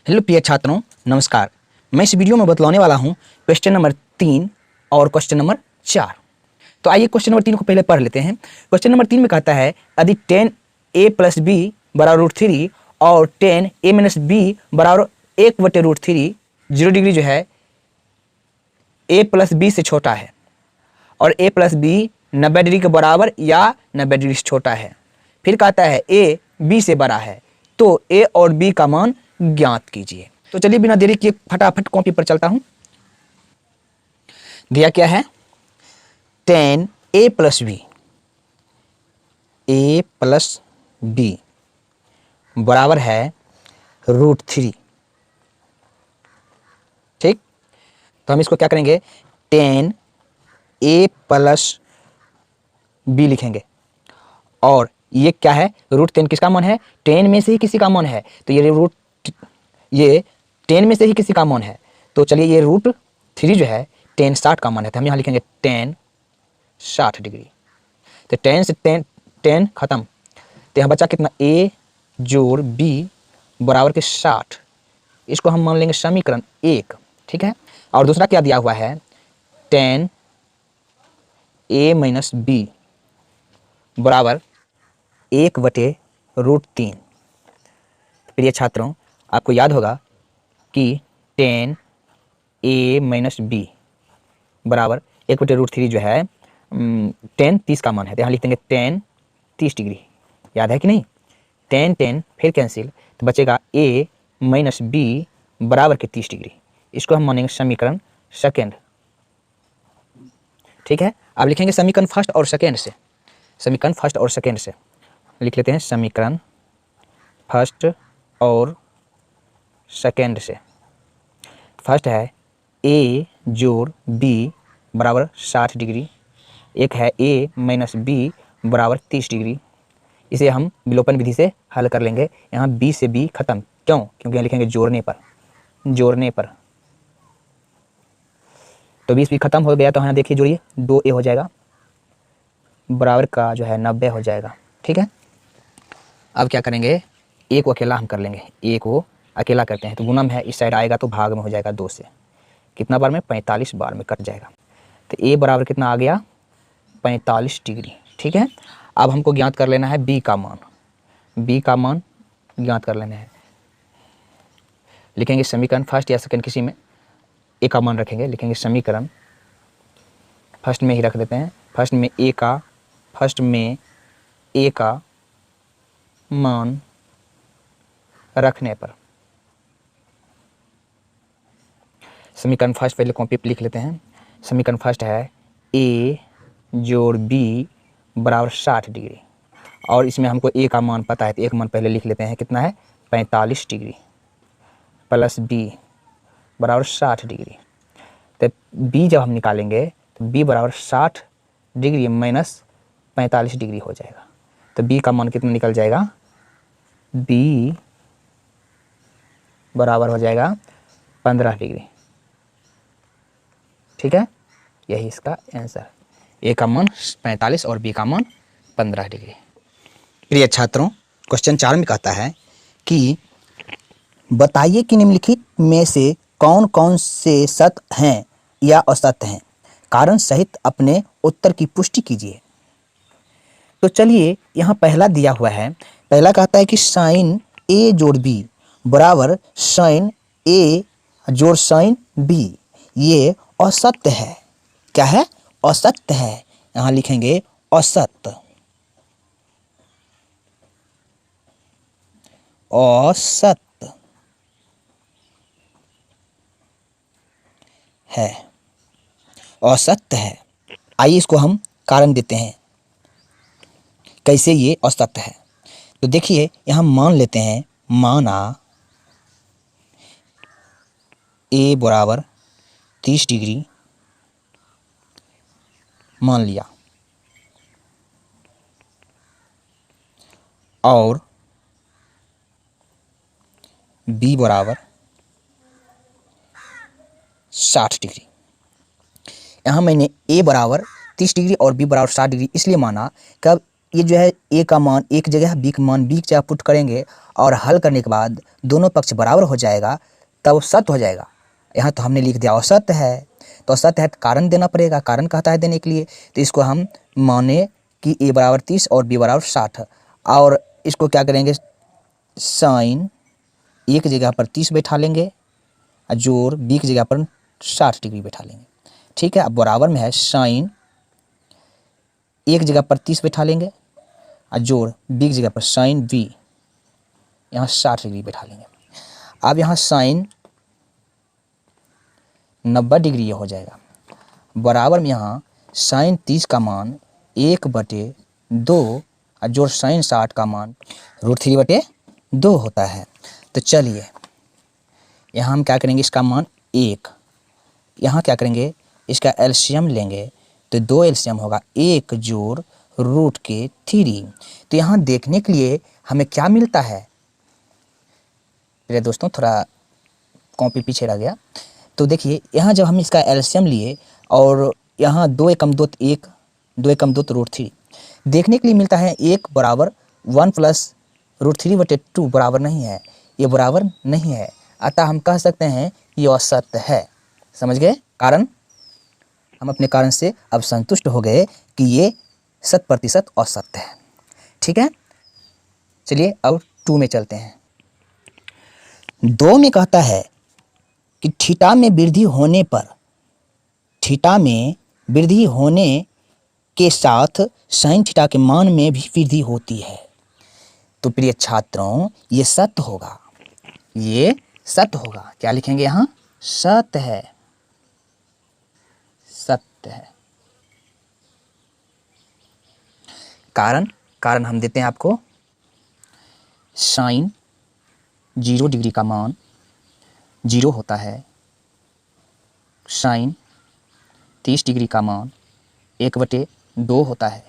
Hello प्रिय छात्रों, नमस्कार। मैं इस वीडियो में बतलाने वाला हूँ क्वेश्चन नंबर 3 और क्वेश्चन नंबर 4। तो आइए क्वेश्चन नंबर 3 को पहले पढ़ लेते हैं। क्वेश्चन नंबर 3 में कहता है यदि tan a + b बराबर √3 और tan a - b बराबर 1/√3 0 डिग्री जो है a + b से छोटा है और a + b 90 डिग्री के बराबर या 90 डिग्री से छोटा है। फिर कहता है a b से बड़ा है, तो a और b का मान ज्ञात कीजिए। तो चलिए बिना देरी किए फटाफट कॉपी पर चलता हूं। दिया क्या है? tan a + b बराबर है √3। ठीक, तो हम इसको क्या करेंगे? tan a + b लिखेंगे। और ये क्या है? √10 किसका मान है? 10 में से ही किसी का मान है, तो ये 10 में से ही किसी का मान है। तो चलिए ये √3 जो है tan 60 का मान है, तो हम यहाँ लिखेंगे tan 60 डिग्री। तो tan से tan खत्म, तो यहाँ बचा कितना? a + b बराबर के 60। इसको हम मान लेंगे समीकरण 1। ठीक है, और दूसरा क्या दिया हुआ है? tan a - b बराबर 1/√3। प्रिय छात्रों, आपको याद होगा कि tan a - b बराबर 1/√3 जो है tan 30 का मान है, तो यहाँ लिख देंगे tan 30 डिग्री। याद है कि नहीं? tan फिर कैंसिल, तो बचेगा a - b बराबर के 30 डिग्री। इसको हम मानेंगे समीकरण सेकेंड। ठीक है, अब लिखेंगे समीकरण फर्स्ट और सेकेंड से। समीकरण फर्स्ट और सेकेंड से लिख लेते हैं समीकरण फर्स्ट और सेकेंड से। फर्स्ट है a + b बराबर 60 डिग्री, एक है a - b बराबर 30 डिग्री। इसे हम विलोपन विधि से हल कर लेंगे। यहाँ b से b खत्म, क्यों? क्योंकि यहाँ लिखेंगे जोड़ने पर। तो 20 भी खत्म हो गया, तो यहाँ देखिए जोड़िए, 2a हो जाएगा, बराबर का जो है 90 हो जाएगा। ठीक है, अब क्या करेंगे? a को अकेला हम कर लेंगे, a को अकेला करते हैं तो गुणम है, इस साइड आएगा तो भाग में हो जाएगा 2 से। कितना बार में? 45 बार में कट जाएगा। तो a बराबर कितना आ गया? 45 डिग्री। ठीक है, अब हमको ज्ञात कर लेना है b का मान ज्ञात कर लेना है। लिखेंगे समीकरण फर्स्ट या सेकंड, किसी में a का मान रखेंगे। लिखेंगे समीकरण फर्स्ट में ही रख देते हैं। फर्स्ट में a का मान रखने पर समीकरण फर्स्ट पहले कॉपी पे लिख लेते हैं। समीकरण फर्स्ट है a + b बराबर 60 डिग्री, और इसमें हमको a का मान पता है, तो एक मान पहले लिख लेते हैं। कितना है? 45 डिग्री प्लस b बराबर 60 डिग्री। तो b जब हम निकालेंगे तो b बराबर 60 डिग्री माइनस 45 डिग्री हो जाएगा। तो b का मान कितना निकल जाएगा? b बराबर हो जाएगा 15 डिग्री। ठीक है, यही इसका आंसर। a का मान 45 और b का मान 15 डिग्री। प्रिय छात्रों, क्वेश्चन 4 में कहता है कि बताइए कि निम्नलिखित में से कौन कौन से सत्य हैं या असत्य हैं, कारण सहित अपने उत्तर की पुष्टि कीजिए। तो चलिए, यहाँ पहला दिया हुआ है। पहला कहता है कि sin a + b बराबर sin a + sin b, ये असत्य है। क्या है? असत्य है। यहाँ लिखेंगे असत्य। असत्य है, असत्य है। आइए इसको हम कारण देते हैं कैसे ये असत्य है। तो देखिए, यहाँ मान लेते हैं, माना a बराबर 30 डिग्री मान लिया, और b बराबर 60 डिग्री। यहाँ मैंने a बराबर 30 डिग्री और b बराबर 60 डिग्री इसलिए माना, कब ये जो है ए का मान ए की जगह बी का मान बी की जगह पुट करेंगे और हल करने के बाद दोनों पक्ष बराबर हो जाएगा, तब सत्य हो जाएगा। यहाँ तो हमने लिख दिया असत्य है, तो असत्य है तो कारण देना पड़ेगा, कारण कहता है देने के लिए। तो इसको हम माने कि ए बराबर 30 और बी बराबर 60, और इसको क्या करेंगे, साइन ए की जगह पर 30 बैठा लेंगे और जोड़ बी की जगह पर 60 डिग्री बैठा लेंगे। ठीक है, अब बराबर में है साइन एक जगह पर 30 बैठा लेंगे और जोड़ बी की जगह पर साइन बी, यहाँ 60 डिग्री बैठा लेंगे। अब यहाँ साइन 90 डिग्री ये हो जाएगा, बराबर में यहाँ साइन 30 का मान 1/2 और जोड़ साइन 60 का मान √3/2 होता है। तो चलिए यहाँ हम क्या करेंगे, इसका मान 1, यहाँ क्या करेंगे, इसका एलसीएम लेंगे तो 2 एलसीएम होगा, 1 जोड़ √3। तो यहाँ देखने के लिए हमें क्या मिलता है, मेरे दोस्तों थोड़ा कॉपी पीछे रह गया। तो देखिए यहाँ जब हम इसका एलसीएम लिए और यहाँ 2 एकम 2 1, 2 एकम 2 तो √3 देखने के लिए मिलता है, 1 बराबर 1 प्लस √3/2 बराबर नहीं है, ये बराबर नहीं है, अतः हम कह सकते हैं ये असत्य है। समझ गए कारण, हम अपने कारण से अब संतुष्ट हो गए कि ये 100% असत्य है। ठीक है, चलिए अब 2 में चलते हैं। 2 में कहता है कि थीटा में वृद्धि होने पर, थीटा में वृद्धि होने के साथ साइन थीटा के मान में भी वृद्धि होती है। तो प्रिय छात्रों ये सत्य होगा, ये सत्य होगा। क्या लिखेंगे यहाँ, सत्य है, सत्य है। कारण, कारण हम देते हैं आपको, साइन 0 डिग्री का मान 0 होता है, साइन 30 डिग्री का मान 1/2 होता है,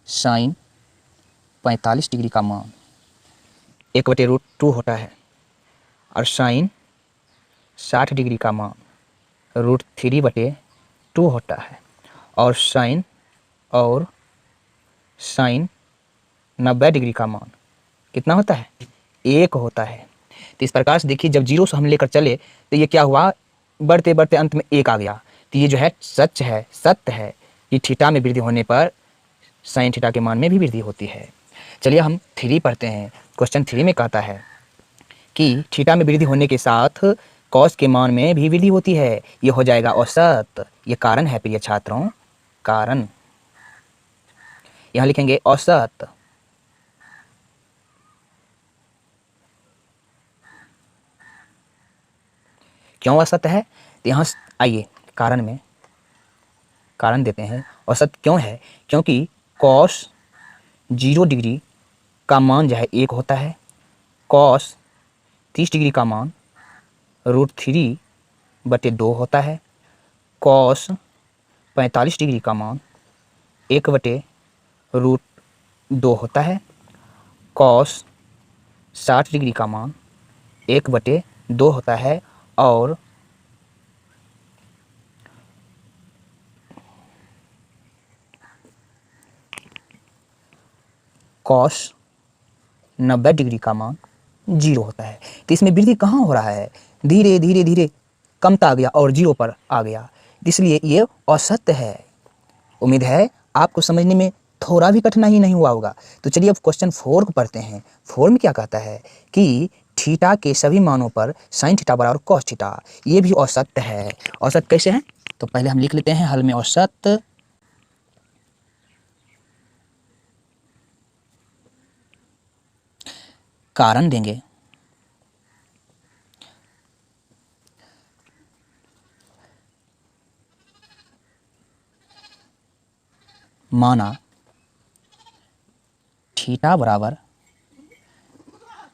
साइन 45 डिग्री का मान 1/√2 होता है, और साइन 60 डिग्री का मान √3/2 होता है, और साइन 90 डिग्री का मान कितना होता है, 1 होता है। तो इस प्रकार से देखिए जब 0 से हम लेकर चले तो ये क्या हुआ, बढ़ते बढ़ते अंत में 1 आ गया। तो ये जो है सच है, सत्य है कि थीटा में वृद्धि होने पर साइन थीटा के मान में भी वृद्धि होती है। चलिए हम 3 पढ़ते हैं। क्वेश्चन 3 में कहता है कि थीटा में वृद्धि होने के साथ कॉस के मान में भी वृद्धि होती है, ये हो जाएगा औसत। ये कारण है प्रिय छात्रों, कारण यहाँ लिखेंगे औसत। क्यों औसत है, तो यहाँ आइए कारण में कारण देते हैं। औसत क्यों है, क्योंकि कॉस 0 डिग्री का मान जो है 1 होता है, कॉस 30 डिग्री का मान √3/2 होता है, कॉस 45 डिग्री का मान 1/√2 होता है, कॉस 60 डिग्री का मान 1/2 होता है, और कॉस 90 डिग्री का मान 0 होता है। तो इसमें वृद्धि कहाँ हो रहा है, धीरे धीरे धीरे कमता आ गया और 0 पर आ गया, इसलिए ये असत्य है। उम्मीद है आपको समझने में थोड़ा भी कठिनाई नहीं हुआ होगा। तो चलिए अब क्वेश्चन 4 को पढ़ते हैं। 4 में क्या कहता है कि थीटा के सभी मानों पर साइन थीटा बराबर कॉस थीटा, ये भी औसत है। औसत कैसे है, तो पहले हम लिख लेते हैं हल में औसत। कारण देंगे, माना थीटा बराबर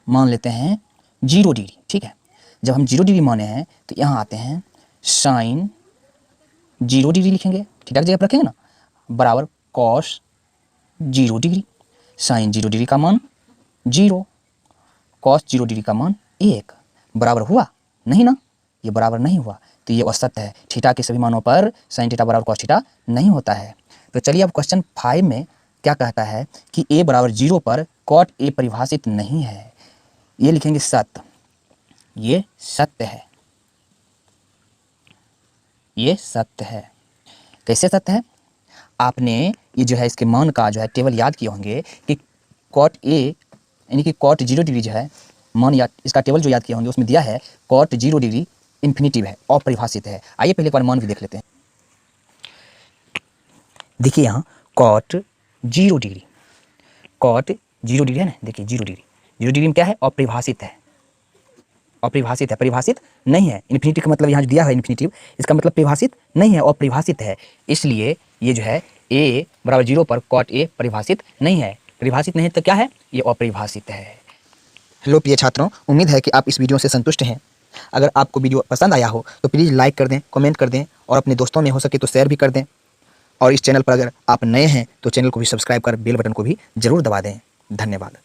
मान लेते हैं 0 डिग्री। ठीक है, जब हम 0 डिग्री माने हैं तो यहाँ आते हैं साइन 0 डिग्री लिखेंगे, थीटा की जगह पर रखेंगे ना, बराबर कॉस 0 डिग्री, साइन 0 डिग्री का मान 0, कॉस 0 डिग्री का मान 1, बराबर हुआ नहीं ना, ये बराबर नहीं हुआ, तो ये औसत है। थीटा के सभी मानों पर साइन थीटा बराबर कॉस थीटा नहीं होता है। तो चलिए अब क्वेश्चन 5 में क्या कहता है कि a बराबर 0 पर कॉट a परिभाषित नहीं है। ये लिखेंगे सत्य, ये सत्य है, ये सत्य है। कैसे सत्य है? आपने ये जो है इसके मान का जो है टेबल याद किए होंगे कि कॉट a यानी कि कॉट 0 डिग्री जो है मान याद, इसका टेबल जो याद किए होंगे उसमें दिया है कॉट 0 डिग्री इन्फिनिटिव है, अपरिभाषित है। आइए पहले एक बार मान भी देख लेते हैं। देखिए यहाँ कॉट 0 डिग्री, कॉट 0 डिग्री है ना, देखिए 0 डिग्री में क्या है? अपरिभाषित है, अपरिभाषित है, परिभाषित नहीं है। इन्फिनिटी का मतलब यहाँ जो दिया है इन्फिनिटिव, इसका मतलब परिभाषित नहीं है, अपरिभाषित है। इसलिए ये जो है a बराबर 0 पर कॉट a परिभाषित नहीं है। परिभाषित नहीं है तो क्या है? ये अपरिभाषित है। हेलो प्रिय छात्रों, उम्मीद है कि आप इस वीडियो से संतुष्ट हैं। अगर आपको वीडियो पसंद आया हो तो प्लीज़ लाइक कर दें, कमेंट कर दें और अपने दोस्तों में हो सके तो शेयर भी कर दें। और इस चैनल पर अगर आप नए हैं तो चैनल को भी सब्सक्राइब कर बेल बटन को भी ज़रूर दबा दें। धन्यवाद।